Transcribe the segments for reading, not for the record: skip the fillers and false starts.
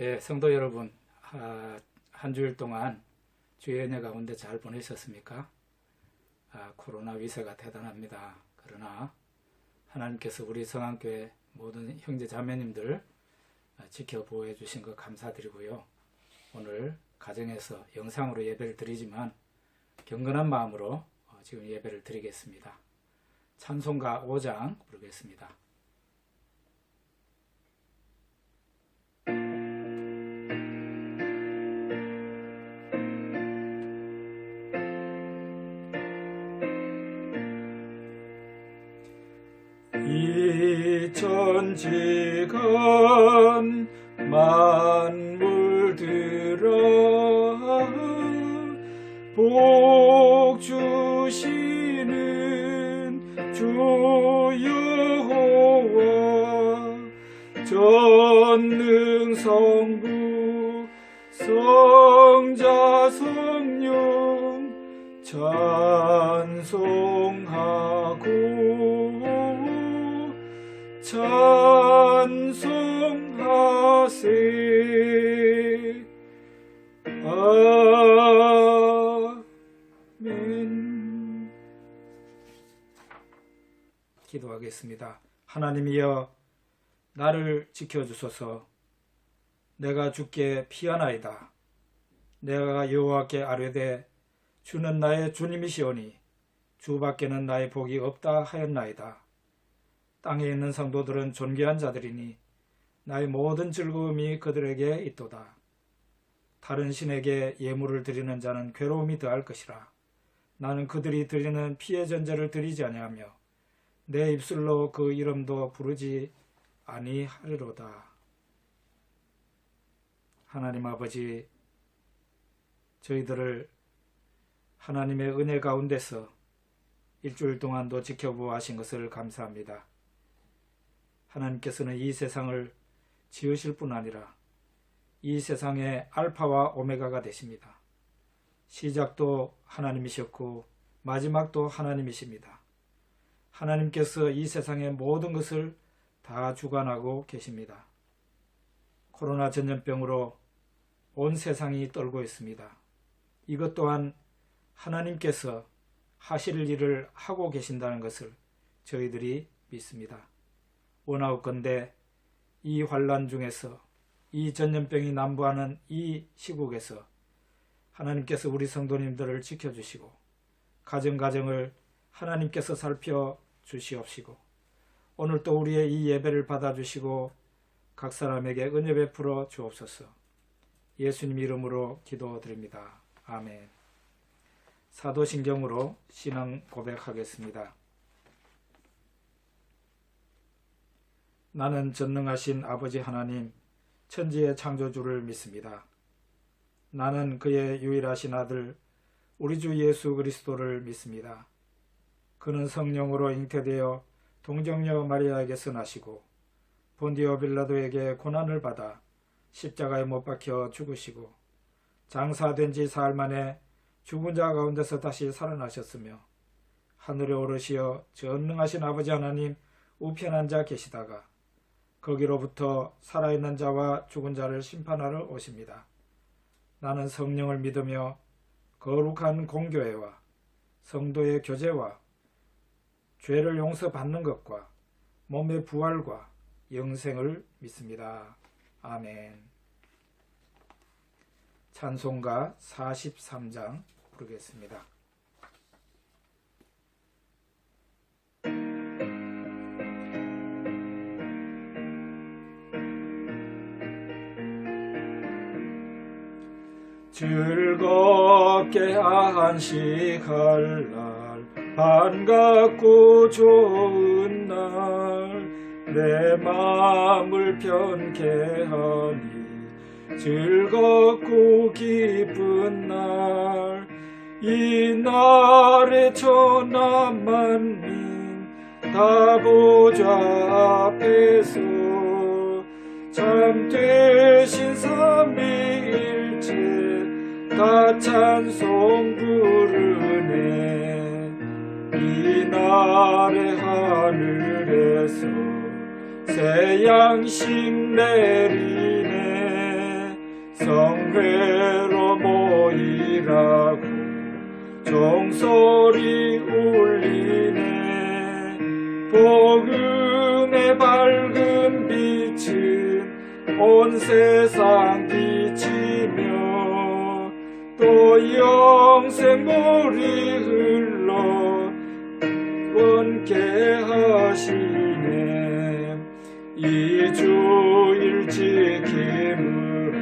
예, 성도 여러분, 한 주일 동안 주의 은혜 가운데 잘 보내셨습니까? 코로나 위세가 대단합니다. 그러나 하나님께서 우리 성안교회 모든 형제 자매님들 지켜보호해 주신 것 감사드리고요. 오늘 가정에서 영상으로 예배를 드리지만 경건한 마음으로 지금 예배를 드리겠습니다. 찬송가 5장 부르겠습니다. 이 천지간 만물들아 복 주시는 주 여호와 전능성부 성자 성령 찬송하고 찬송하세. 아멘. 기도하겠습니다. 하나님이여, 나를 지켜주소서. 내가 주께 피하나이다. 내가 여호와께 아뢰되 주는 나의 주님이시오니 주밖에는 나의 복이 없다 하였나이다. 땅에 있는 성도들은 존귀한 자들이니 나의 모든 즐거움이 그들에게 있도다. 다른 신에게 예물을 드리는 자는 괴로움이 더할 것이라. 나는 그들이 드리는 피의 전제를 드리지 아니하며 내 입술로 그 이름도 부르지 아니하리로다. 하나님 아버지, 저희들을 하나님의 은혜 가운데서 일주일 동안도 지켜보아하신 것을 감사합니다. 하나님께서는 이 세상을 지으실 뿐 아니라 이 세상의 알파와 오메가가 되십니다. 시작도 하나님이셨고 마지막도 하나님이십니다. 하나님께서 이 세상의 모든 것을 다 주관하고 계십니다. 코로나 전염병으로 온 세상이 떨고 있습니다. 이것 또한 하나님께서 하실 일을 하고 계신다는 것을 저희들이 믿습니다. 원하옵건대 이 환난 중에서, 이 전염병이 난무하는 이 시국에서 하나님께서 우리 성도님들을 지켜주시고 가정가정을 하나님께서 살펴주시옵시고 오늘 또 우리의 이 예배를 받아주시고 각 사람에게 은혜 베풀어 주옵소서. 예수님 이름으로 기도드립니다. 아멘. 사도신경으로 신앙 고백하겠습니다. 나는 전능하신 아버지 하나님, 천지의 창조주를 믿습니다. 나는 그의 유일하신 아들, 우리 주 예수 그리스도를 믿습니다. 그는 성령으로 잉태되어 동정녀 마리아에게서 나시고 본디오 빌라도에게 고난을 받아 십자가에 못 박혀 죽으시고 장사된 지 사흘 만에 죽은 자 가운데서 다시 살아나셨으며 하늘에 오르시어 전능하신 아버지 하나님 우편한 자 계시다가 거기로부터 살아있는 자와 죽은 자를 심판하러 오십니다. 나는 성령을 믿으며 거룩한 공교회와 성도의 교제와 죄를 용서받는 것과 몸의 부활과 영생을 믿습니다. 아멘. 찬송가 43장 부르겠습니다. 즐겁게 안식할 날, 반갑고 좋은 날, 내 마음을 편케 하니 즐겁고 기쁜 날, 이 날에 천한 만민 다 보좌 앞에서 참되신 삼위일체 다 찬송 부르네. 이 날의 하늘에서 새 양식 내리네. 종소리 울리네. 복음의 밝은 빛은 온 세상 비치며 또 영생물이 흘러 원케 하시네. 이 주일 지킴으로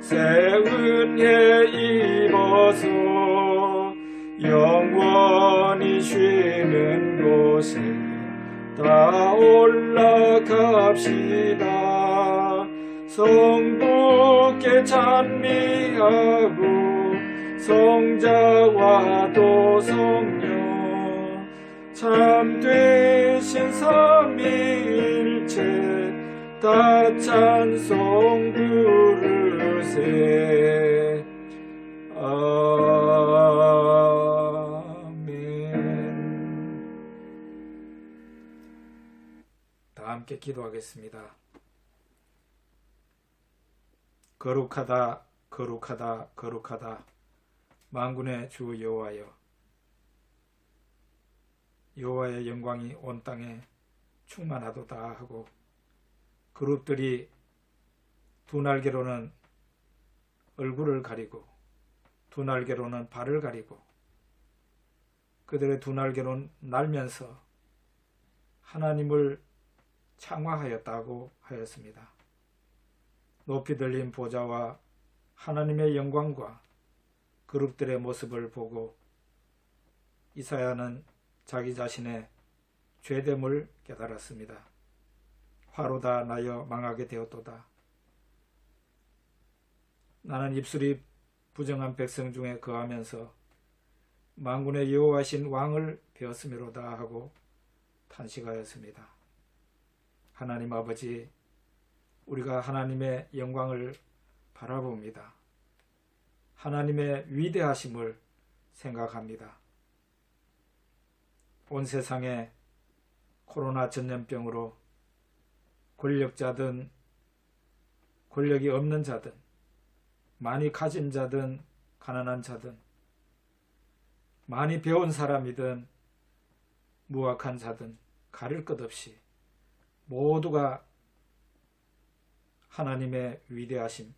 새 은혜 입어서 영원히 쉬는 곳에 다 올라갑시다. 성부께 찬미하고 성자와도 성령 참되신 삼위일체 다 찬송 부르세. 아멘. 다 함께 기도하겠습니다. 거룩하다 거룩하다 거룩하다 만군의 주 여호와여, 여호와의 영광이 온 땅에 충만하도다 하고 그룹들이 두 날개로는 얼굴을 가리고 두 날개로는 발을 가리고 그들의 두 날개로는 날면서 하나님을 창화하였다고 하였습니다. 높이 들린 보좌와 하나님의 영광과 그룹들의 모습을 보고 이사야는 자기 자신의 죄됨을 깨달았습니다. 화로다 나여 망하게 되었도다. 나는 입술이 부정한 백성 중에 거하면서 만군의 여호와신 왕을 배웠음이로다 하고 탄식하였습니다. 하나님 아버지, 우리가 하나님의 영광을 바라봅니다. 하나님의 위대하심을 생각합니다. 온 세상에 코로나 전염병으로 권력자든 권력이 없는 자든 많이 가진 자든 가난한 자든 많이 배운 사람이든 무학한 자든 가릴 것 없이 모두가 하나님의 위대하심,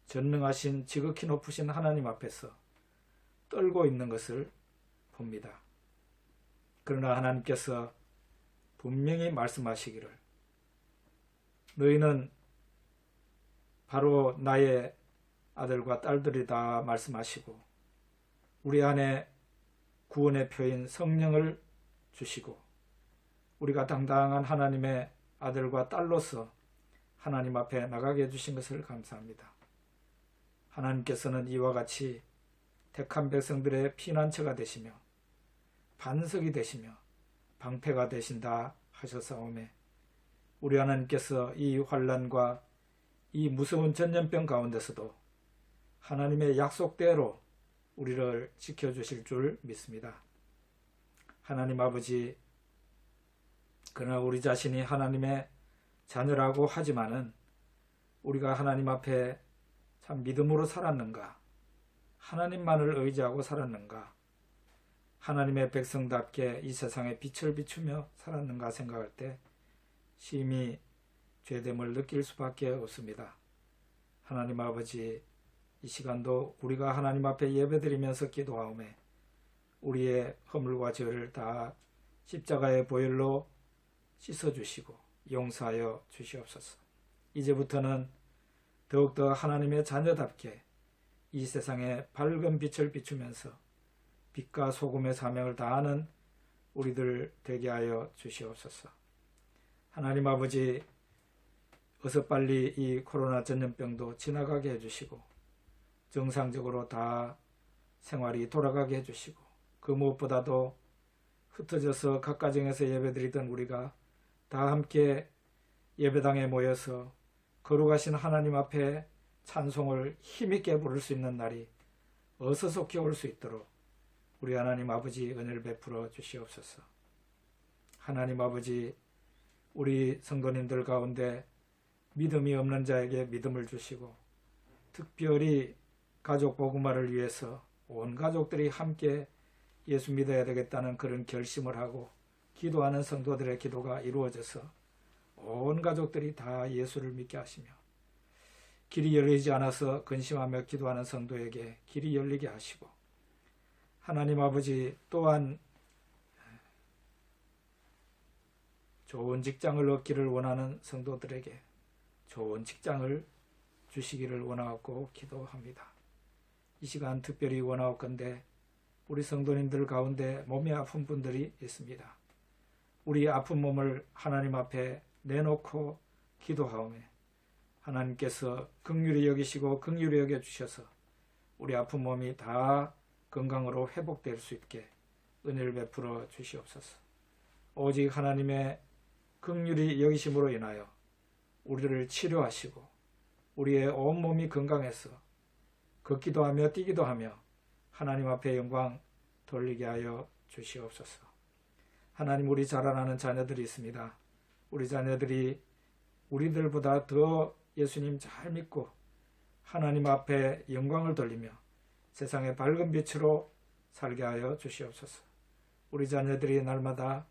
전능하신 지극히 높으신 하나님 앞에서 떨고 있는 것을 봅니다. 그러나 하나님께서 분명히 말씀하시기를 너희는 바로 나의 아들과 딸들이다 말씀하시고 우리 안에 구원의 표인 성령을 주시고 우리가 당당한 하나님의 아들과 딸로서 하나님 앞에 나가게 해주신 것을 감사합니다. 하나님께서는 이와 같이 택한 백성들의 피난처가 되시며 반석이 되시며 방패가 되신다 하셨사오매 우리 하나님께서 이 환난과 이 무서운 전염병 가운데서도 하나님의 약속대로 우리를 지켜주실 줄 믿습니다. 하나님 아버지, 그러나 우리 자신이 하나님의 자녀라고 하지만은 우리가 하나님 앞에 참 믿음으로 살았는가? 하나님만을 의지하고 살았는가? 하나님의 백성답게 이 세상에 빛을 비추며 살았는가 생각할 때 심히 죄됨을 느낄 수밖에 없습니다. 하나님 아버지, 이 시간도 우리가 하나님 앞에 예배드리면서 기도하오매 우리의 허물과 죄를 다 십자가의 보혈로 씻어주시고 용서하여 주시옵소서. 이제부터는 더욱더 하나님의 자녀답게 이 세상에 밝은 빛을 비추면서 빛과 소금의 사명을 다하는 우리들 되게 하여 주시옵소서. 하나님 아버지, 어서 빨리 이 코로나 전염병도 지나가게 해주시고 정상적으로 다 생활이 돌아가게 해주시고 그 무엇보다도 흩어져서 각 가정에서 예배드리던 우리가 다 함께 예배당에 모여서 거룩하신 하나님 앞에 찬송을 힘있게 부를 수 있는 날이 어서 속히 올 수 있도록 우리 하나님 아버지 은혜를 베풀어 주시옵소서. 하나님 아버지, 우리 성도님들 가운데 믿음이 없는 자에게 믿음을 주시고 특별히 가족 복음화를 위해서 온 가족들이 함께 예수 믿어야 되겠다는 그런 결심을 하고 기도하는 성도들의 기도가 이루어져서 온 가족들이 다 예수를 믿게 하시며 길이 열리지 않아서 근심하며 기도하는 성도에게 길이 열리게 하시고 하나님 아버지 또한 좋은 직장을 얻기를 원하는 성도들에게 좋은 직장을 주시기를 원하고 기도합니다. 이 시간 특별히 원하건대 우리 성도님들 가운데 몸이 아픈 분들이 있습니다. 우리 아픈 몸을 하나님 앞에 내놓고 기도하오매 하나님께서 긍휼히 여기시고 긍휼히 여겨 주셔서 우리 아픈 몸이 다 건강으로 회복될 수 있게 은혜를 베풀어 주시옵소서. 오직 하나님의 긍휼히 여기심으로 인하여 우리를 치료하시고 우리의 온몸이 건강해서 걷기도 하며 뛰기도 하며 하나님 앞에 영광 돌리게 하여 주시옵소서. 하나님, 우리 자라나는 자녀들이 있습니다. 우리 자녀들이 우리들보다 더 예수님 잘 믿고 하나님 앞에 영광을 돌리며 세상의 밝은 빛으로 살게 하여 주시옵소서. 우리 자녀들이 날마다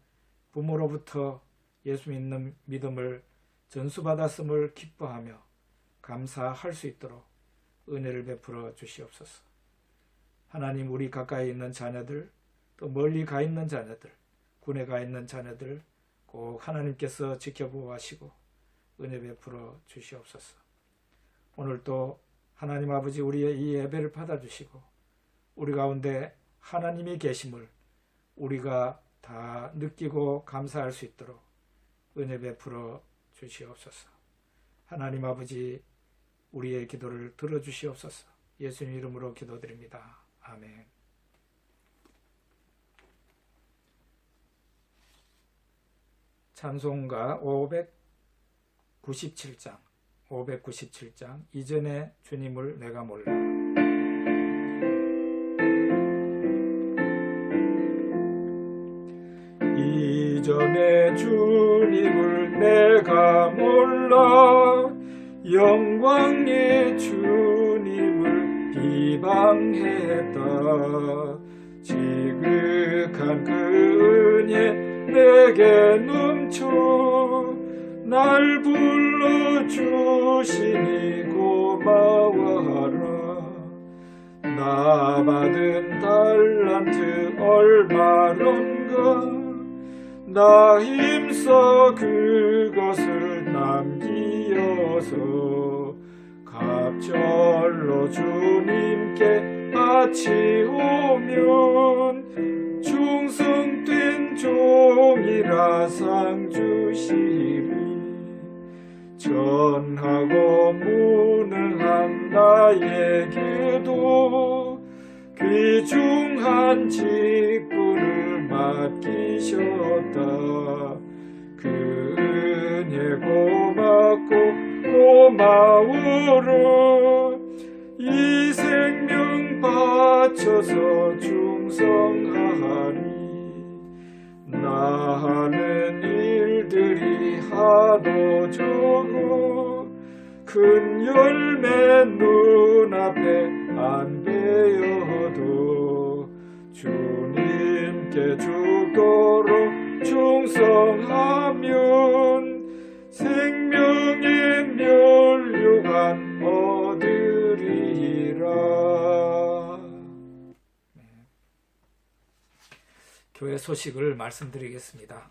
부모로부터 예수 믿는 믿음을 전수받았음을 기뻐하며 감사할 수 있도록 은혜를 베풀어 주시옵소서. 하나님, 우리 가까이 있는 자녀들, 또 멀리 가 있는 자녀들, 군에 가 있는 자녀들 꼭 하나님께서 지켜보호하시고 은혜 베풀어 주시옵소서. 오늘도 하나님 아버지 우리의 이 예배를 받아주시고 우리 가운데 하나님이 계심을 우리가 다 느끼고 감사할 수 있도록 은혜 베풀어 주시옵소서. 하나님 아버지 우리의 기도를 들어주시옵소서. 예수님 이름으로 기도드립니다. 아멘. 찬송가 597장 이전에 주님을 내가 몰라. 이전에 주님을 내가 몰라 영광의 주님을 비방했다. 지극한 그 은혜 내게 넘쳐 날 불러주시니 고마워하라. 나 받은 달란트 얼마론가 나 힘써 그것을 남기어서 갑절로 주님께 바치오면 충성된 종이라 상 주시리. 전하고 무능한 나에게도 귀중한 직분을 맡기셨다. 그 은혜 고맙고 고마워라. 이 생명 바쳐서 충성하리. 나 하는 일들이 하도 적어 큰 열매 눈앞에 안 베어도 주님께 죽도록 충성하면 생명의 면류관 얻으리라. 교회 소식을 말씀드리겠습니다.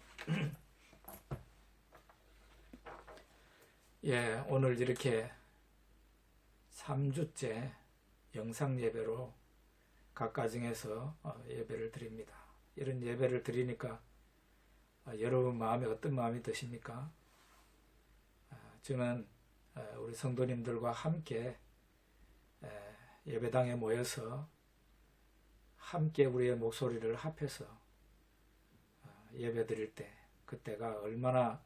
오늘 이렇게 3주째 영상 예배로 각 가정에서 예배를 드립니다. 이런 예배를 드리니까 여러분 마음에 어떤 마음이 드십니까? 저는 우리 성도님들과 함께 예배당에 모여서 함께 우리의 목소리를 합해서 예배 드릴 때 그때가 얼마나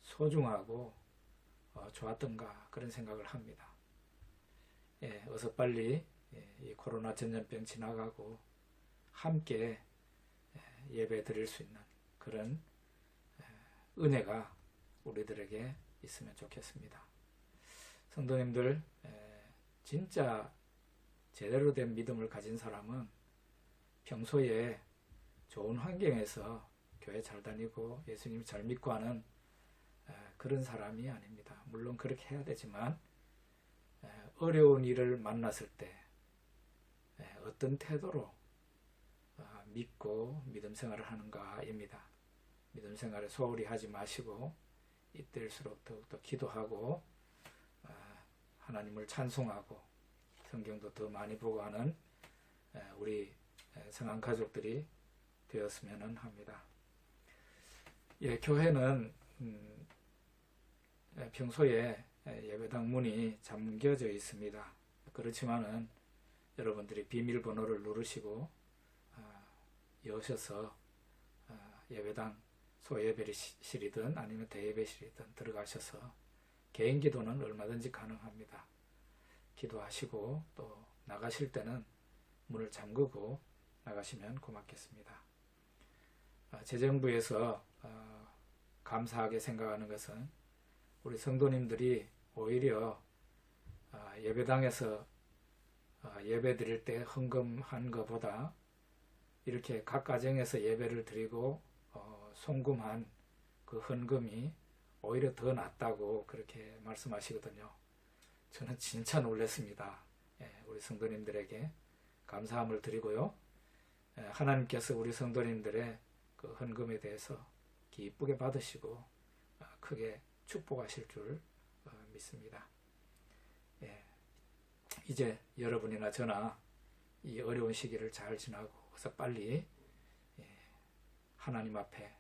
소중하고 좋았던가 그런 생각을 합니다. 어서 빨리 이 코로나 전염병 지나가고 함께 예배 드릴 수 있는 그런 은혜가 우리들에게 있으면 좋겠습니다. 성도님들, 진짜 제대로 된 믿음을 가진 사람은 평소에 좋은 환경에서 교회 잘 다니고 예수님 잘 믿고 하는 그런 사람이 아닙니다. 물론 그렇게 해야 되지만 어려운 일을 만났을 때 어떤 태도로 믿고 믿음 생활을 하는가입니다. 믿음 생활에 소홀히 하지 마시고 이때일수록 더욱더 기도하고 하나님을 찬송하고 성경도 더 많이 보고 하는 우리 성한 가족들이 되었으면 합니다. 예, 교회는 평소에 예배당 문이 잠겨져 있습니다. 그렇지만은 여러분들이 비밀번호를 누르시고 여셔서 예배당 소예배실이든 아니면 대예배실이든 들어가셔서 개인 기도는 얼마든지 가능합니다. 기도하시고 또 나가실 때는 문을 잠그고 나가시면 고맙겠습니다. 재정부에서 감사하게 생각하는 것은 우리 성도님들이 오히려 예배당에서 예배 드릴 때 헌금한 것보다 이렇게 각 가정에서 예배를 드리고 송금한 그 헌금이 오히려 더 낫다고 그렇게 말씀하시거든요. 저는 진짜 놀랐습니다. 우리 성도님들에게 감사함을 드리고요. 하나님께서 우리 성도님들의 그 헌금에 대해서 기쁘게 받으시고 크게 축복하실 줄 믿습니다. 이제 여러분이나 저나 이 어려운 시기를 잘 지나고 그래서 빨리 하나님 앞에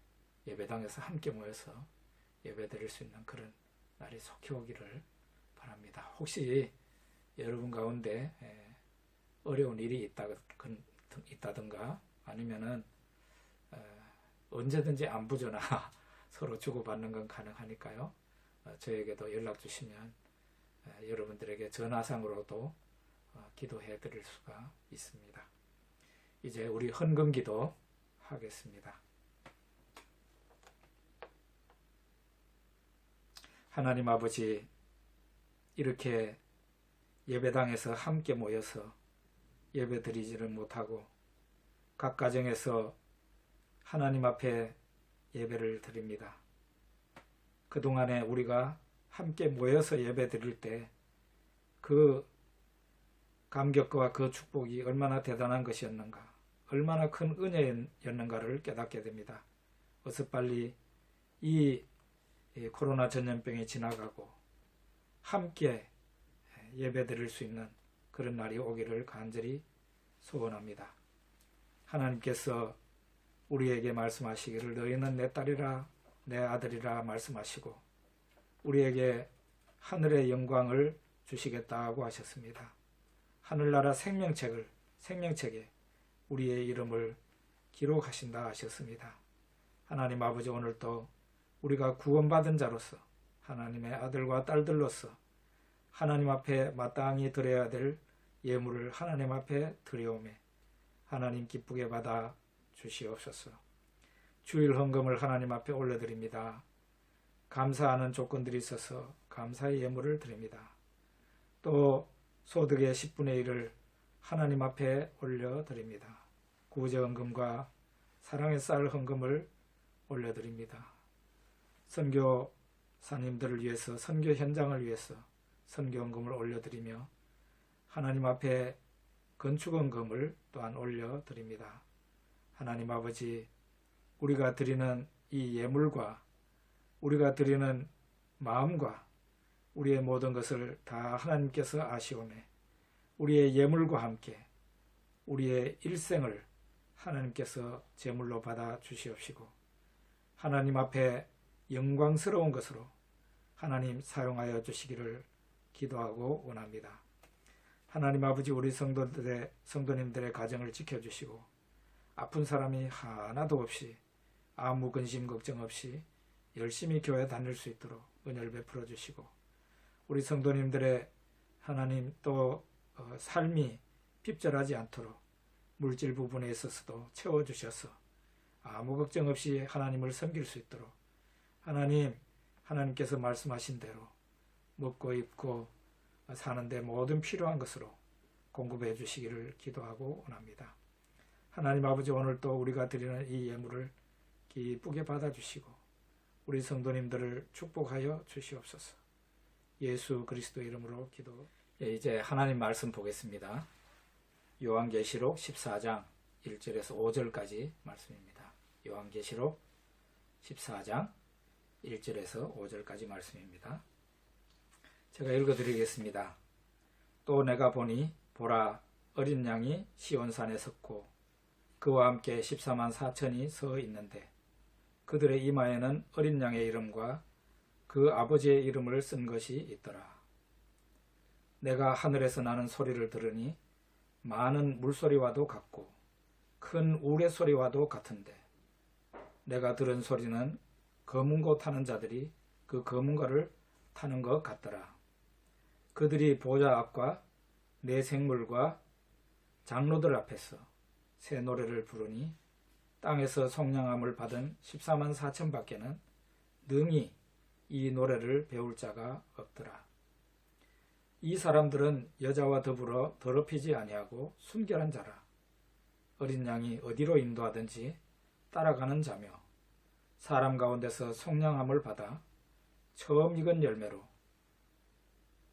예배당에서 함께 모여서 예배 드릴 수 있는 그런 날이 속히 오기를 바랍니다. 혹시 여러분 가운데 어려운 일이 있다든가 아니면은 언제든지 안부 전화 서로 주고받는 건 가능하니까요. 저에게도 연락 주시면 여러분들에게 전화상으로도 기도해 드릴 수가 있습니다. 이제 우리 헌금 기도 하겠습니다. 하나님 아버지, 이렇게 예배당에서 함께 모여서 예배 드리지를 못하고 각 가정에서 하나님 앞에 예배를 드립니다. 그동안에 우리가 함께 모여서 예배 드릴 때 그 감격과 그 축복이 얼마나 대단한 것이었는가, 얼마나 큰 은혜였는가를 깨닫게 됩니다. 어서 빨리 이 코로나 전염병이 지나가고 함께 예배 드릴 수 있는 그런 날이 오기를 간절히 소원합니다. 하나님께서 우리에게 말씀하시기를 너희는 내 딸이라 내 아들이라 말씀하시고 우리에게 하늘의 영광을 주시겠다고 하셨습니다. 하늘나라 생명책에 우리의 이름을 기록하신다 하셨습니다. 하나님 아버지, 오늘도 우리가 구원받은 자로서 하나님의 아들과 딸들로서 하나님 앞에 마땅히 드려야 될 예물을 하나님 앞에 드려오매 하나님 기쁘게 받아 주시옵소서. 주일 헌금을 하나님 앞에 올려드립니다. 감사하는 조건들이 있어서 감사의 예물을 드립니다. 또 소득의 10분의 1을 하나님 앞에 올려드립니다. 구제헌금과 사랑의 쌀 헌금을 올려드립니다. 선교사님들을 위해서, 선교 현장을 위해서 선교헌금을 올려드리며 하나님 앞에 건축헌금을 또한 올려드립니다. 하나님 아버지, 우리가 드리는 이 예물과 우리가 드리는 마음과 우리의 모든 것을 다 하나님께서 아시오매 우리의 예물과 함께 우리의 일생을 하나님께서 제물로 받아 주시옵시고 하나님 앞에 영광스러운 것으로 하나님 사용하여 주시기를 기도하고 원합니다. 하나님 아버지, 우리 성도님들의 가정을 지켜주시고 아픈 사람이 하나도 없이 아무 근심 걱정 없이 열심히 교회 다닐 수 있도록 은혜를 베풀어 주시고 우리 성도님들의 하나님 또 삶이 핍절하지 않도록 물질 부분에 있어서도 채워주셔서 아무 걱정 없이 하나님을 섬길 수 있도록 하나님께서 말씀하신 대로 먹고 입고 사는데 모든 필요한 것으로 공급해 주시기를 기도하고 원합니다. 하나님 아버지, 오늘 또 우리가 드리는 이 예물을 기쁘게 받아주시고 우리 성도님들을 축복하여 주시옵소서. 예수 그리스도 이름으로 기도. 이제 하나님 말씀 보겠습니다. 요한계시록 14장 1절에서 5절까지 말씀입니다. 요한계시록 14장 1절에서 5절까지 말씀입니다. 제가 읽어드리겠습니다. 또 내가 보니 보라, 어린 양이 시온산에 섰고 그와 함께 14만 4천이 서 있는데 그들의 이마에는 어린 양의 이름과 그 아버지의 이름을 쓴 것이 있더라. 내가 하늘에서 나는 소리를 들으니 많은 물소리와도 같고 큰 우레소리와도 같은데 내가 들은 소리는 검은고 타는 자들이 그 검은고를 타는 것 같더라. 그들이 보좌 앞과 내 생물과 장로들 앞에서 새 노래를 부르니 땅에서 성령함을 받은 14만 4천 밖에는 능히 이 노래를 배울 자가 없더라. 이 사람들은 여자와 더불어 더럽히지 아니하고 순결한 자라. 어린 양이 어디로 인도하든지 따라가는 자며 사람 가운데서 성령함을 받아 처음 익은 열매로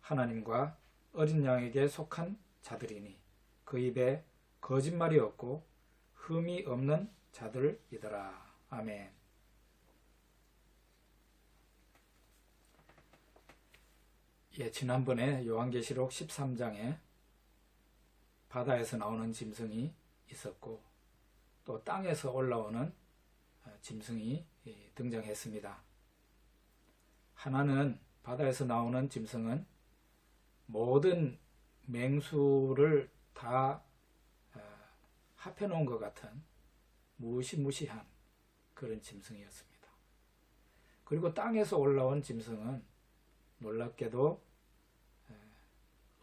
하나님과 어린 양에게 속한 자들이니 그 입에 거짓말이 없고 흠이 없는 자들이더라. 아멘. 지난번에 요한계시록 13장에 바다에서 나오는 짐승이 있었고 또 땅에서 올라오는 짐승이 등장했습니다. 하나는 바다에서 나오는 짐승은 모든 맹수를 다 합해 놓은 것 같은 무시무시한 그런 짐승이었습니다. 그리고 땅에서 올라온 짐승은 놀랍게도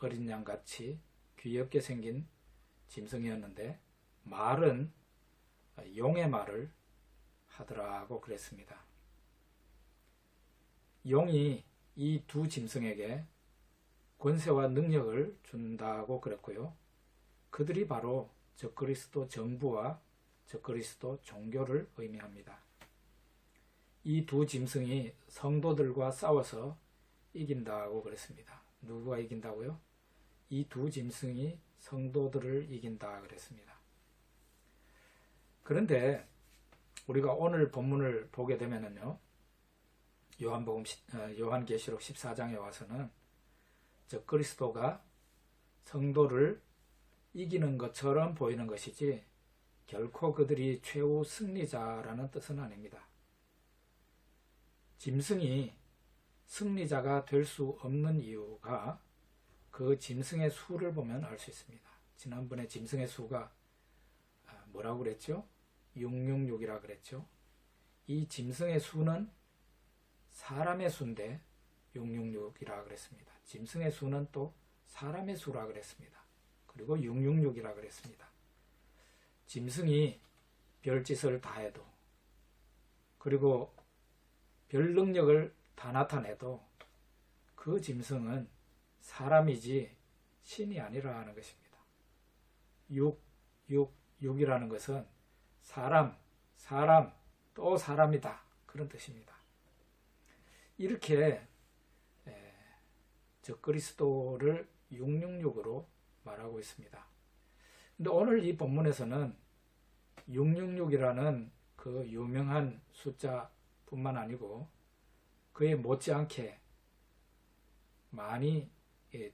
어린 양같이 귀엽게 생긴 짐승이었는데 말은 용의 말을 하더라고 그랬습니다. 용이 이 두 짐승에게 권세와 능력을 준다고 그랬고요. 그들이 바로 적그리스도 정부와 적그리스도 종교를 의미합니다. 이 두 짐승이 성도들과 싸워서 이긴다고 그랬습니다. 누구가 이긴다고요? 이 두 짐승이 성도들을 이긴다 그랬습니다. 그런데 우리가 오늘 본문을 보게 되면은요, 요한계시록 14장에 와서는 적그리스도가 성도를 이기는 것처럼 보이는 것이지 결코 그들이 최후 승리자라는 뜻은 아닙니다. 짐승이 승리자가 될 수 없는 이유가 그 짐승의 수를 보면 알 수 있습니다. 지난번에 짐승의 수가 뭐라고 그랬죠? 666이라 그랬죠. 이 짐승의 수는 사람의 수인데 666이라 그랬습니다. 짐승의 수는 또 사람의 수라 그랬습니다. 그리고 666이라 그랬습니다. 짐승이 별짓을 다 해도 그리고 별 능력을 다 나타내도 그 짐승은 사람이지 신이 아니라 는 것입니다. 666이라는 것은 사람, 또 사람이다. 그런 뜻입니다. 이렇게 적그리스도를 666으로 말하고 있습니다. 근데 오늘 이 본문에서는 666이라는 그 유명한 숫자뿐만 아니고 그에 못지않게 많이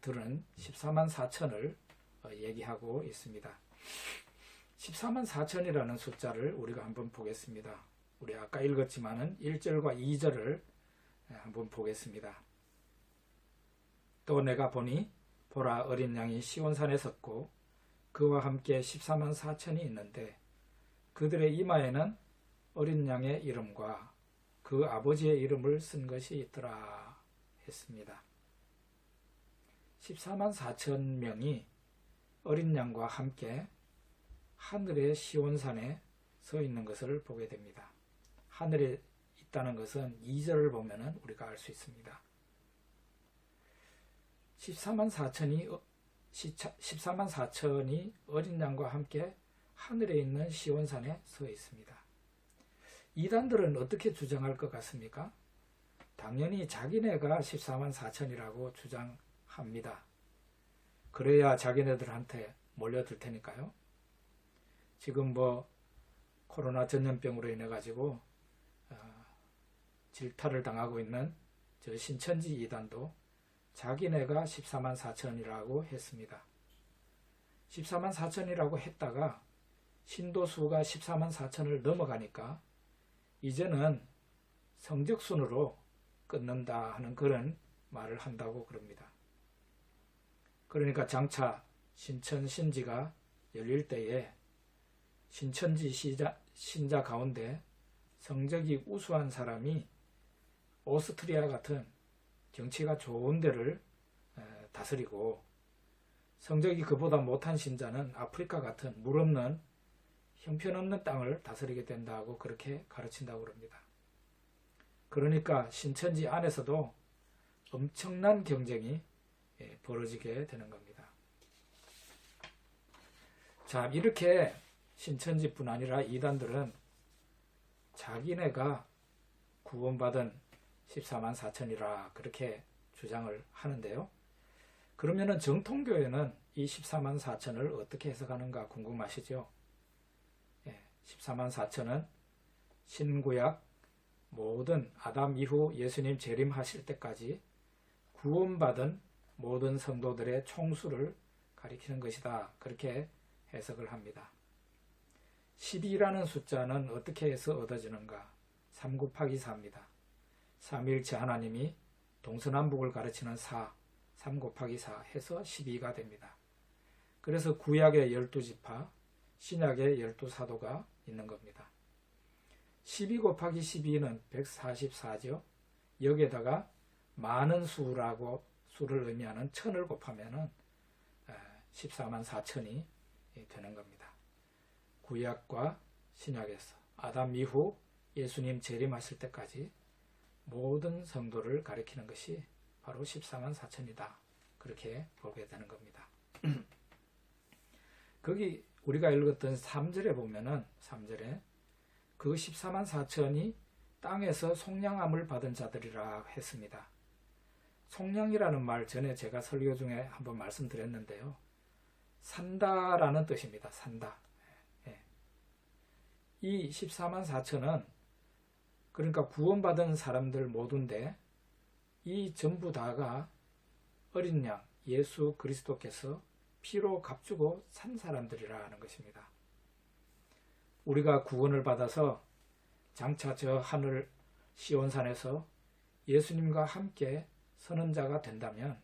들은 14만 4천을 얘기하고 있습니다. 14만 4천이라는 숫자를 우리가 한번 보겠습니다. 우리 아까 읽었지만은 1절과 2절을 한번 보겠습니다. 또 내가 보니 보라, 어린 양이 시온산에 섰고 그와 함께 14만 4천이 있는데 그들의 이마에는 어린 양의 이름과 그 아버지의 이름을 쓴 것이 있더라 했습니다. 14만 4천 명이 어린 양과 함께 하늘의 시온산에 서 있는 것을 보게 됩니다. 하늘에 있다는 것은 2절을 보면 우리가 알 수 있습니다. 14만 4천이 14만 4천이 어린 양과 함께 하늘에 있는 시온산에 서 있습니다. 이단들은 어떻게 주장할 것 같습니까? 당연히 자기네가 14만 4천이라고 주장합니다. 그래야 자기네들한테 몰려들 테니까요. 지금 코로나 전염병으로 인해 가지고 질타를 당하고 있는 저 신천지 이단도 자기네가 14만 4천이라고 했습니다. 14만 4천이라고 했다가 신도수가 14만 4천을 넘어가니까 이제는 성적순으로 끊는다 하는 그런 말을 한다고 그럽니다. 그러니까 장차 신천 신지가 열릴 때에 신천지 신자 가운데 성적이 우수한 사람이 오스트리아 같은 경치가 좋은 데를 다스리고, 성적이 그보다 못한 신자는 아프리카 같은 물 없는 형편없는 땅을 다스리게 된다고 그렇게 가르친다고 합니다. 그러니까 신천지 안에서도 엄청난 경쟁이 벌어지게 되는 겁니다. 자, 이렇게 신천지뿐 아니라 이단들은 자기네가 구원받은 14만 4천이라 그렇게 주장을 하는데요. 그러면은 정통교회는 이 14만 4천을 어떻게 해석하는가 궁금하시죠? 14만 4천은 신구약 모든 아담 이후 예수님 재림하실 때까지 구원받은 모든 성도들의 총수를 가리키는 것이다. 그렇게 해석을 합니다. 12라는 숫자는 어떻게 해서 얻어지는가? 3 곱하기 4입니다. 삼위일체 하나님이 동서남북을 가르치는 4, 3 곱하기 4 해서 12가 됩니다. 그래서 구약의 12지파, 신약의 12사도가 있는 겁니다. 12 곱하기 12는 144죠. 여기에다가 많은 수라고 수를 의미하는 1000을 곱하면 14만 4천이 되는 겁니다. 구약과 신약에서 아담 이후 예수님 재림하실 때까지 모든 성도를 가리키는 것이 바로 14만 4천이다. 그렇게 보게 되는 겁니다. 거기 우리가 읽었던 3절에 보면은 3절에 그 14만 4천이 땅에서 속량함을 받은 자들이라 했습니다. 속량이라는 말 전에 제가 설교 중에 한번 말씀드렸는데요. 산다라는 뜻입니다. 산다. 이 14만 4천은 그러니까 구원받은 사람들 모두인데 이 전부 다가 어린 양 예수 그리스도께서 피로 값주고 산 사람들이라는 것입니다. 우리가 구원을 받아서 장차 저 하늘 시온산에서 예수님과 함께 서는 자가 된다면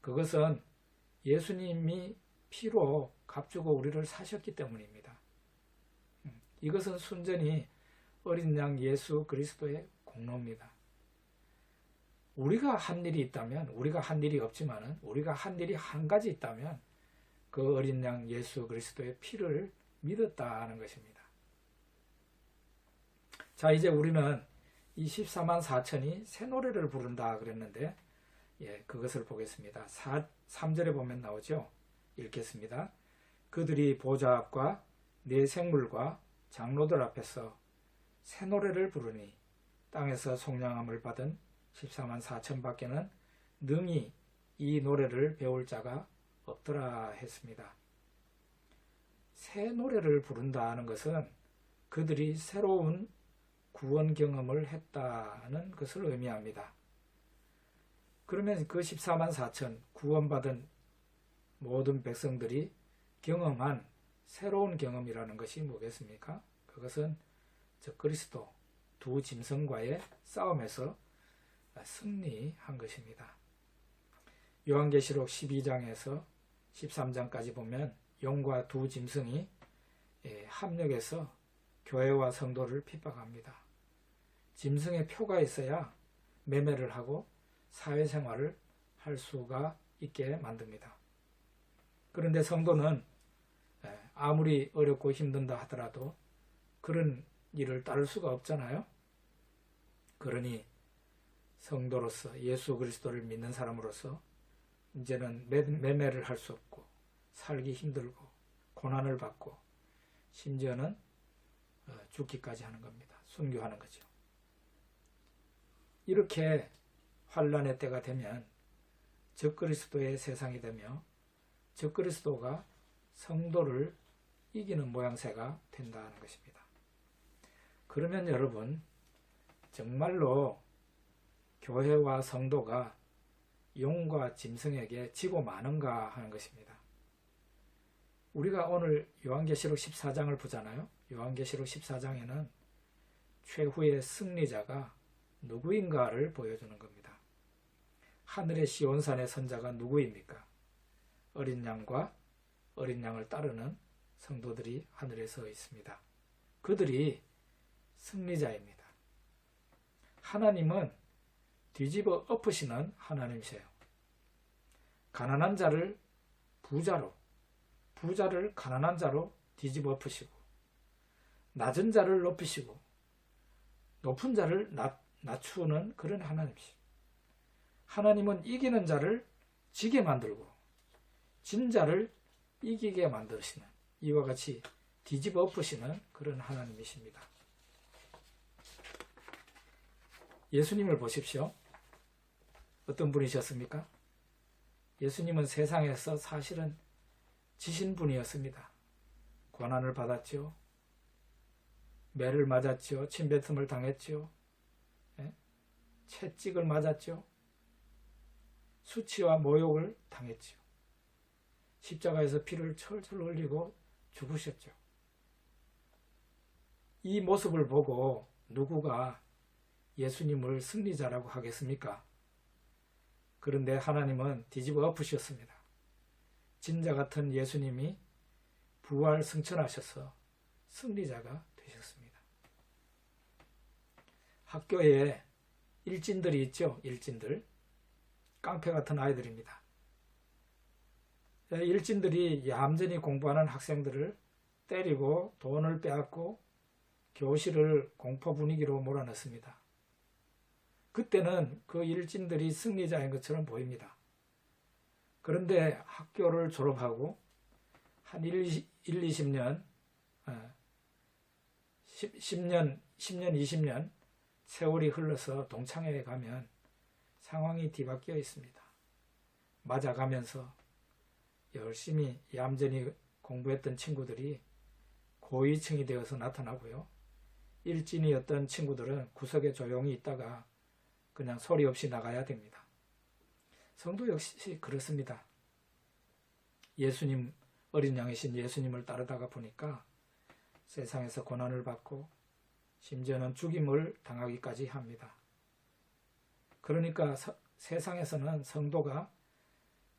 그것은 예수님이 피로 값주고 우리를 사셨기 때문입니다. 이것은 순전히 어린 양 예수 그리스도의 공로입니다. 우리가 한 일이 있다면, 우리가 한 일이 없지만은 우리가 한 일이 한 가지 있다면 그 어린 양 예수 그리스도의 피를 믿었다는 것입니다. 자, 이제 우리는 이 14만 4천이 새 노래를 부른다 그랬는데 그것을 보겠습니다. 3절에 보면 나오죠. 읽겠습니다. 그들이 보좌 앞과 네 생물과 장로들 앞에서 새 노래를 부르니 땅에서 속량함을 받은 14만 4천 밖에는 능히 이 노래를 배울 자가 없더라 했습니다. 새 노래를 부른다는 것은 그들이 새로운 구원 경험을 했다는 것을 의미합니다. 그러면 그 14만 4천 구원받은 모든 백성들이 경험한 새로운 경험이라는 것이 뭐겠습니까? 그것은 저 그리스도 두 짐승과의 싸움에서 승리한 것입니다. 요한계시록 12장에서 13장까지 보면 용과 두 짐승이 합력해서 교회와 성도를 핍박합니다. 짐승의 표가 있어야 매매를 하고 사회생활을 할 수가 있게 만듭니다. 그런데 성도는 아무리 어렵고 힘든다 하더라도 그런 일을 따를 수가 없잖아요. 그러니 성도로서 예수 그리스도를 믿는 사람으로서 이제는 매매를 할 수 없고 살기 힘들고 고난을 받고 심지어는 죽기까지 하는 겁니다. 순교하는 거죠. 이렇게 환란의 때가 되면 적그리스도의 세상이 되며 적그리스도가 성도를 이기는 모양새가 된다는 것입니다. 그러면 여러분, 정말로 교회와 성도가 용과 짐승에게 지고 마는가 하는 것입니다. 우리가 오늘 요한계시록 14장을 보잖아요. 요한계시록 14장에는 최후의 승리자가 누구인가를 보여주는 겁니다. 하늘의 시온산의 선자가 누구입니까? 어린 양과 어린 양을 따르는 성도들이 하늘에 서 있습니다. 그들이 승리자입니다. 하나님은 뒤집어 엎으시는 하나님이세요. 가난한 자를 부자로, 부자를 가난한 자로 뒤집어 엎으시고, 낮은 자를 높이시고, 높은 자를 낮추는 그런 하나님이시죠. 하나님은 이기는 자를 지게 만들고 진 자를 이기게 만드시는, 이와 같이 뒤집어 엎으시는 그런 하나님이십니다. 예수님을 보십시오. 어떤 분이셨습니까? 예수님은 세상에서 사실은 지신 분이었습니다. 고난을 받았죠. 매를 맞았죠. 침뱉음을 당했죠. 채찍을 맞았죠. 수치와 모욕을 당했죠. 십자가에서 피를 철철 흘리고 죽으셨죠. 이 모습을 보고 누구가 예수님을 승리자라고 하겠습니까? 그런데 하나님은 뒤집어 엎으셨습니다. 진자 같은 예수님이 부활 승천하셔서 승리자가 되셨습니다. 학교에 일진들이 있죠. 일진들. 깡패 같은 아이들입니다. 일진들이 얌전히 공부하는 학생들을 때리고 돈을 빼앗고 교실을 공포 분위기로 몰아넣습니다. 그때는 그 일진들이 승리자인 것처럼 보입니다. 그런데 학교를 졸업하고 한 20년, 10년, 20년 세월이 흘러서 동창회에 가면 상황이 뒤바뀌어 있습니다. 맞아가면서 열심히 얌전히 공부했던 친구들이 고위층이 되어서 나타나고요. 일진이었던 친구들은 구석에 조용히 있다가 그냥 소리 없이 나가야 됩니다. 성도 역시 그렇습니다. 예수님, 어린 양이신 예수님을 따르다가 보니까 세상에서 고난을 받고 심지어는 죽임을 당하기까지 합니다. 그러니까 세상에서는 성도가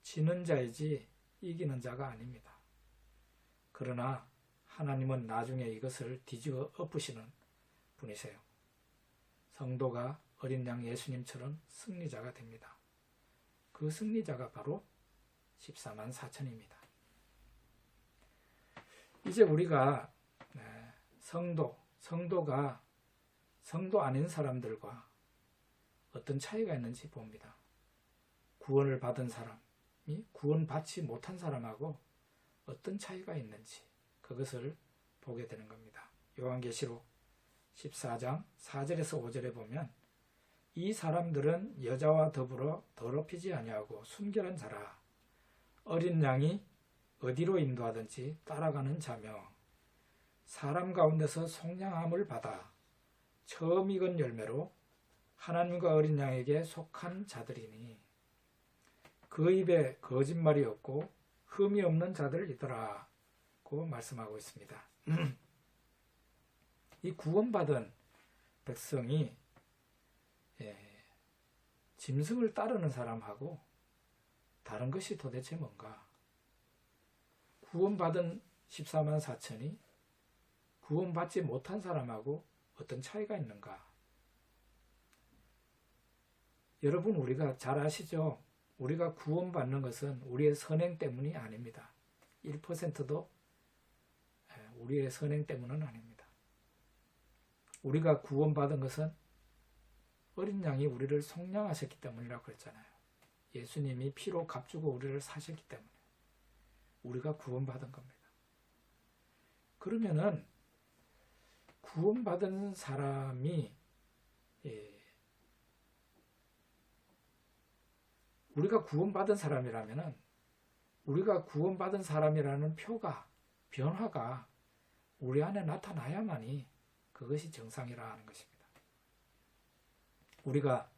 지는 자이지 이기는 자가 아닙니다. 그러나 하나님은 나중에 이것을 뒤집어 엎으시는 분이세요. 성도가 어린 양 예수님처럼 승리자가 됩니다. 그 승리자가 바로 14만 4천입니다. 이제 우리가 성도가 성도 아닌 사람들과 어떤 차이가 있는지 봅니다. 구원을 받은 사람이 구원받지 못한 사람하고 어떤 차이가 있는지 그것을 보게 되는 겁니다. 요한계시록 14장 4절에서 5절에 보면 이 사람들은 여자와 더불어 더럽히지 아니하고 순결한 자라 어린 양이 어디로 인도하든지 따라가는 자며 사람 가운데서 속량함을 받아 처음 익은 열매로 하나님과 어린 양에게 속한 자들이니 그 입에 거짓말이 없고 흠이 없는 자들이더라 고 말씀하고 있습니다. 이 구원받은 백성이 짐승을 따르는 사람하고 다른 것이 도대체 뭔가? 구원받은 14만 4천이 구원받지 못한 사람하고 어떤 차이가 있는가? 여러분, 우리가 잘 아시죠? 우리가 구원받는 것은 우리의 선행 때문이 아닙니다. 1%도 우리의 선행 때문은 아닙니다. 우리가 구원받은 것은 어린 양이 우리를 속량하셨기 때문이라고 그랬잖아요. 예수님이 피로 값주고 우리를 사셨기 때문에 우리가 구원받은 겁니다. 그러면은 구원받은 사람이 우리가 구원받은 사람이라면은 우리가 구원받은 사람이라는 표가 변화가 우리 안에 나타나야만이 그것이 정상이라 하는 것입니다. 우리가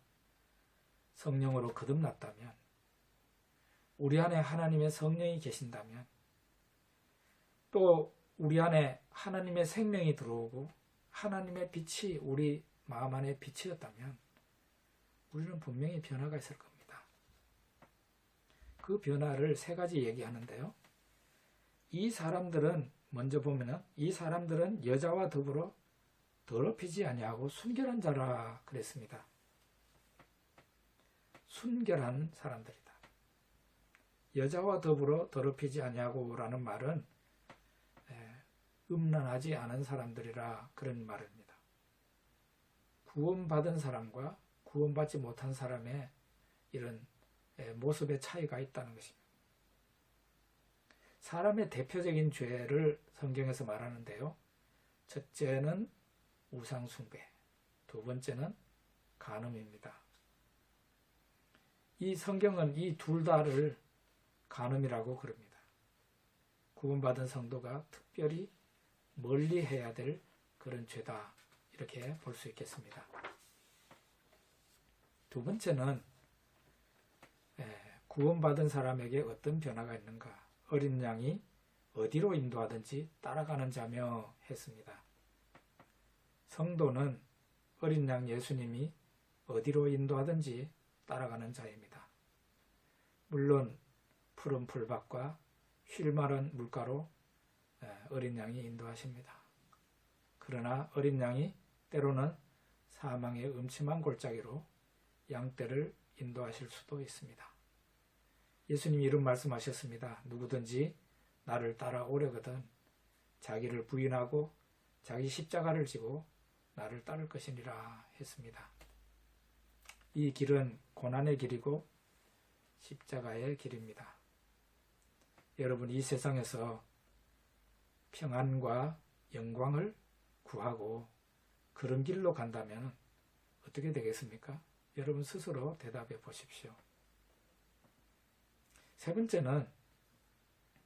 성령으로 거듭났다면 우리 안에 하나님의 성령이 계신다면 또 우리 안에 하나님의 생명이 들어오고 하나님의 빛이 우리 마음 안에 빛이었다면 우리는 분명히 변화가 있을 겁니다. 그 변화를 세 가지 얘기하는데요. 이 사람들은 먼저 보면은 이 사람들은 여자와 더불어 더럽히지 아니하고 순결한 자라 그랬습니다. 순결한 사람들이다. 여자와 더불어 더럽히지 아니하고라는 말은 음란하지 않은 사람들이라 그런 말입니다. 구원받은 사람과 구원받지 못한 사람의 이런 모습의 차이가 있다는 것입니다. 사람의 대표적인 죄를 성경에서 말하는데요. 첫째는 우상숭배, 두 번째는 간음입니다. 이 성경은 이 둘 다를 간음이라고 그럽니다. 구원받은 성도가 특별히 멀리해야 될 그런 죄다 이렇게 볼 수 있겠습니다. 두 번째는 구원받은 사람에게 어떤 변화가 있는가? 어린 양이 어디로 인도하든지 따라가는 자며 했습니다. 성도는 어린 양 예수님이 어디로 인도하든지 따라가는 자입니다. 물론 푸른 풀밭과 쉴마른 물가로 어린 양이 인도하십니다. 그러나 어린 양이 때로는 사망의 음침한 골짜기로 양떼를 인도하실 수도 있습니다. 예수님이 이런 말씀하셨습니다. 누구든지 나를 따라오려거든 자기를 부인하고 자기 십자가를 지고 나를 따를 것이니라 했습니다. 이 길은 고난의 길이고 십자가의 길입니다. 여러분, 이 세상에서 평안과 영광을 구하고 그런 길로 간다면 어떻게 되겠습니까? 여러분 스스로 대답해 보십시오. 세 번째는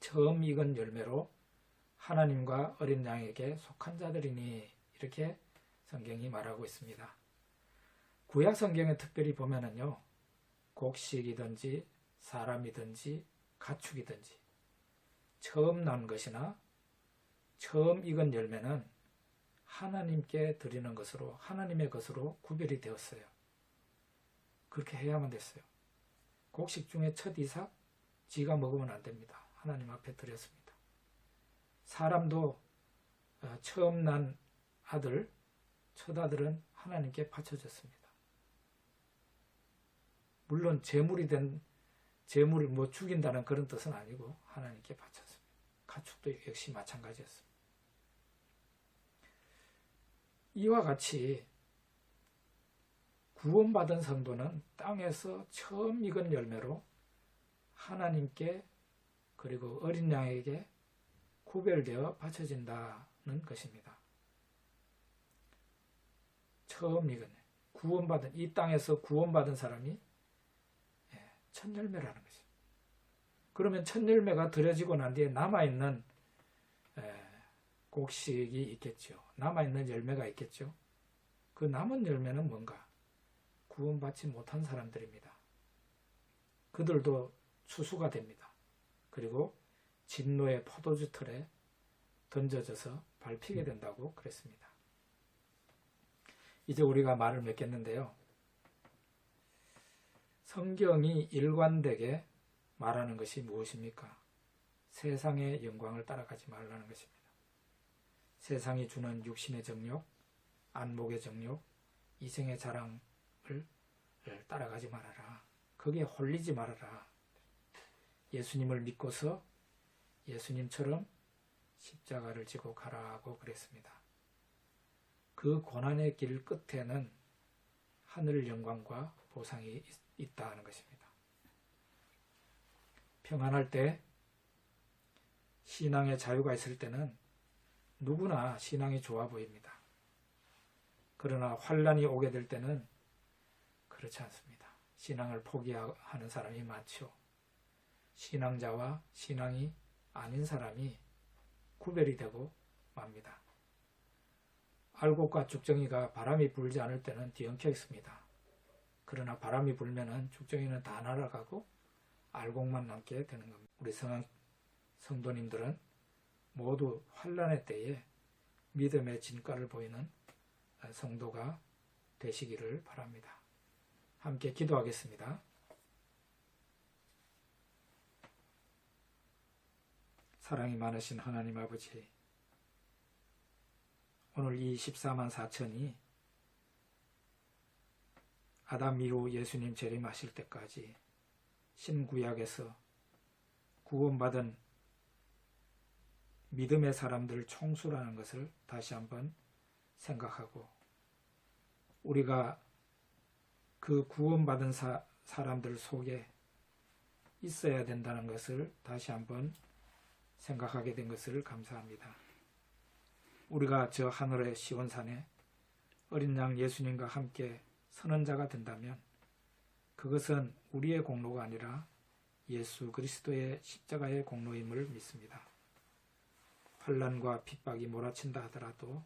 처음 익은 열매로 하나님과 어린 양에게 속한 자들이니 이렇게 성경이 말하고 있습니다. 구약 성경에 특별히 보면은요, 곡식이든지 사람이든지 가축이든지 처음 난 것이나 처음 익은 열매는 하나님께 드리는 것으로 하나님의 것으로 구별이 되었어요. 그렇게 해야만 됐어요. 곡식 중에 첫 이삭 지가 먹으면 안 됩니다. 하나님 앞에 드렸습니다. 사람도 처음 난 아들, 첫 아들은 하나님께 바쳐졌습니다. 물론 제물이 된 제물을 죽인다는 그런 뜻은 아니고 하나님께 바쳤습니다. 가축도 역시 마찬가지였습니다. 이와 같이 구원받은 성도는 땅에서 처음 익은 열매로 하나님께 그리고 어린 양에게 구별되어 바쳐진다는 것입니다. 처음 익은 구원받은 이 땅에서 구원받은 사람이 첫 열매라는 것입니다. 그러면 첫 열매가 드려지고 난 뒤에 남아있는 곡식이 있겠죠. 남아있는 열매가 있겠죠. 그 남은 열매는 뭔가? 구원받지 못한 사람들입니다. 그들도 추수가 됩니다. 그리고 진노의 포도주 틀에 던져져서 밟히게 된다고 그랬습니다. 이제 우리가 말을 맺겠는데요. 성경이 일관되게 말하는 것이 무엇입니까? 세상의 영광을 따라가지 말라는 것입니다. 세상이 주는 육신의 정욕, 안목의 정욕, 이생의 자랑을 따라가지 말아라. 거기에 홀리지 말아라. 예수님을 믿고서 예수님처럼 십자가를 지고 가라고 그랬습니다. 그 고난의 길 끝에는 하늘 영광과 보상이 있다 하는 것입니다. 평안할 때, 신앙의 자유가 있을 때는 누구나 신앙이 좋아 보입니다. 그러나 환란이 오게 될 때는 그렇지 않습니다. 신앙을 포기하는 사람이 많죠. 신앙자와 신앙이 아닌 사람이 구별이 되고 맙니다. 알곡과 죽정이가 바람이 불지 않을 때는 뒤엉켜 있습니다. 그러나 바람이 불면은 죽정이는 다 날아가고 알곡만 남게 되는 겁니다. 우리 성도님들은 모두 환란의 때에 믿음의 진가를 보이는 성도가 되시기를 바랍니다. 함께 기도하겠습니다. 사랑이 많으신 하나님 아버지, 오늘 이 14만 4천이 아담 이후 예수님 재림하실 때까지 신구약에서 구원받은 믿음의 사람들 총수라는 것을 다시 한번 생각하고, 우리가 그 구원받은 사람들 속에 있어야 된다는 것을 다시 한번 생각하게 된 것을 감사합니다. 우리가 저 하늘의 시온산에 어린 양 예수님과 함께 서는 자가 된다면 그것은 우리의 공로가 아니라 예수 그리스도의 십자가의 공로임을 믿습니다. 환난과 핍박이 몰아친다 하더라도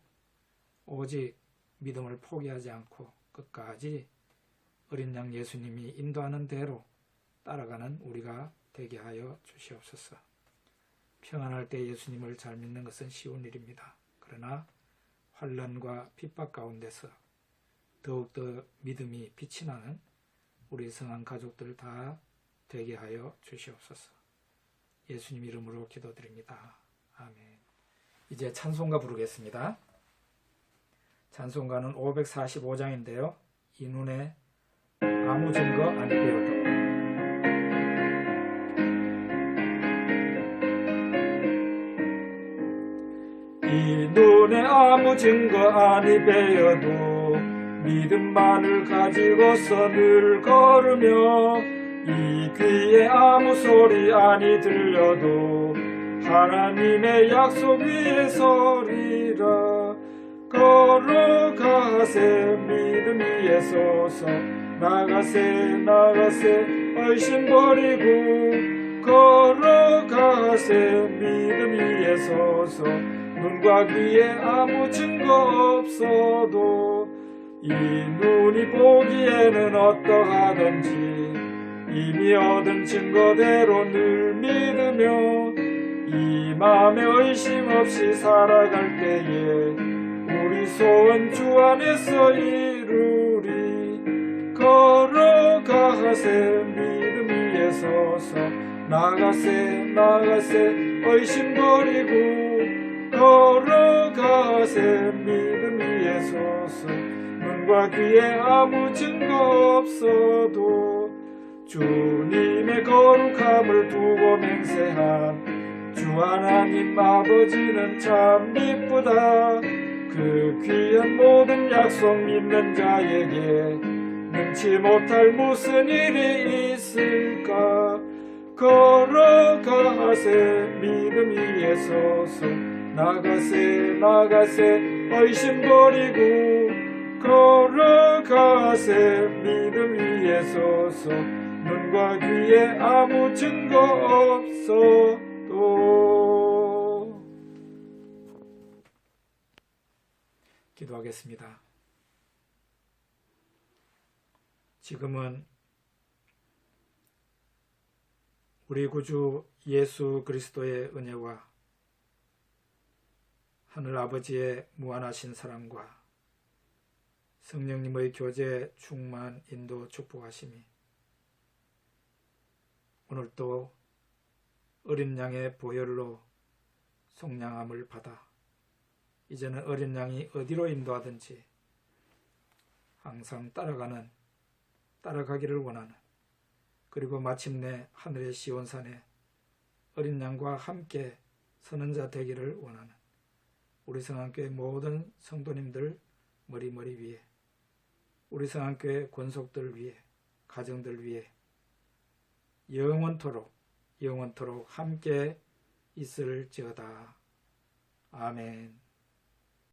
오직 믿음을 포기하지 않고 끝까지 어린 양 예수님이 인도하는 대로 따라가는 우리가 되게 하여 주시옵소서. 평안할 때 예수님을 잘 믿는 것은 쉬운 일입니다. 그러나 환난과 핍박 가운데서 더욱더 믿음이 빛이 나는 우리 성한 가족들 다 되게 하여 주시옵소서. 예수님 이름으로 기도드립니다. 아멘. 이제 찬송가 부르겠습니다. 찬송가는 545장인데요. 이 눈에 아무 증거 안 보여도. 이 눈에 아무 증거 아니 베어도 믿음만을 가지고서 늘 걸으며, 이 귀에 아무 소리 아니 들려도 하나님의 약속 위에 서리라. 걸어가세 믿음 위에 서서, 나가세 의심 버리고, 걸어가세 믿음 위에 서서, 눈과 귀에 아무 증거 없어도 이 눈이 보기에는 어떠하든지 이미 얻은 증거대로 늘 믿으며, 이 맘에 의심 없이 살아갈 때에 우리 소원 주 안에서 이루리. 걸어가세 믿음 위에 서서, 나가세 의심 버리고, 걸어가세 믿음 위에 서서, 눈과 귀에 아무 증거 없어도 주님의 거룩함을 두고 맹세한 주 하나님 아버지는 참 기쁘다. 그 귀한 모든 약속 믿는 자에게 능치 못할 무슨 일이 있을까. 걸어가세 믿음 위에 서서, 나가세 의심 버리고, 걸어가세 믿음 위에 서서, 눈과 귀에 아무 증거 없어도. 기도하겠습니다. 지금은 우리 구주 예수 그리스도의 은혜와 하늘 아버지의 무한하신 사랑과 성령님의 교제, 충만, 인도, 축복하심이 오늘도 어린 양의 보혈로 속량함을 받아 이제는 어린 양이 어디로 인도하든지 항상 따라가기를 원하는, 그리고 마침내 하늘의 시온산에 어린 양과 함께 서는 자 되기를 원하는 우리 성안교회 모든 성도님들 머리 위에, 우리 성안교회 권속들 위에, 가정들 위에 영원토록 영원토록 함께 있을지어다. 아멘.